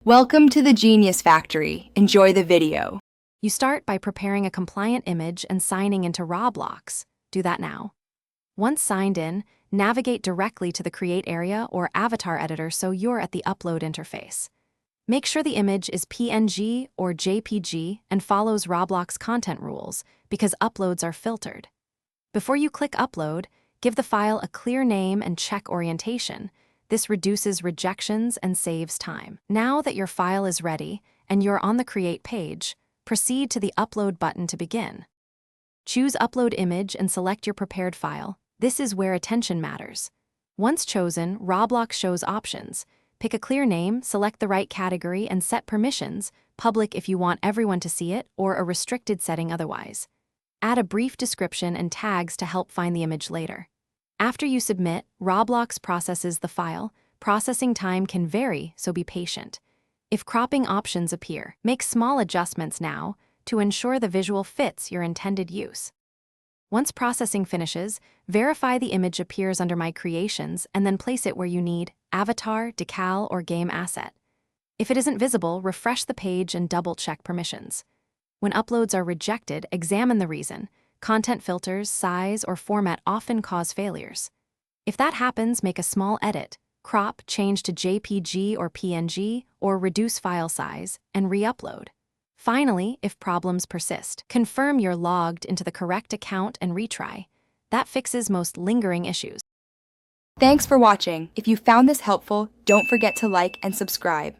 Welcome to the Genius Factory. Enjoy the video. You start by preparing a compliant image and signing into Roblox. Do that now. Once signed in, navigate directly to the Create area or Avatar editor so you're at the Upload interface. Make sure the image is PNG or JPG and follows Roblox content rules because uploads are filtered. Before you click Upload, give the file a clear name and check orientation. This reduces rejections and saves time. Now that your file is ready and you're on the Create page, proceed to the Upload button to begin. Choose Upload Image and select your prepared file. This is where attention matters. Once chosen, Roblox shows options. Pick a clear name, select the right category, and set permissions, public if you want everyone to see it, or a restricted setting otherwise. Add a brief description and tags to help find the image later. After you submit, Roblox processes the file. Processing time can vary, so be patient. If cropping options appear, make small adjustments now to ensure the visual fits your intended use. Once processing finishes, verify the image appears under My Creations and then place it where you need: avatar, decal, or game asset. If it isn't visible, refresh the page and double-check permissions. When uploads are rejected, examine the reason. Content filters, size, or format often cause failures. If that happens, make a small edit. Crop, change to JPG or PNG, or reduce file size, and re-upload. Finally, if problems persist, confirm you're logged into the correct account and retry. That fixes most lingering issues. Thanks for watching. If you found this helpful, don't forget to like and subscribe.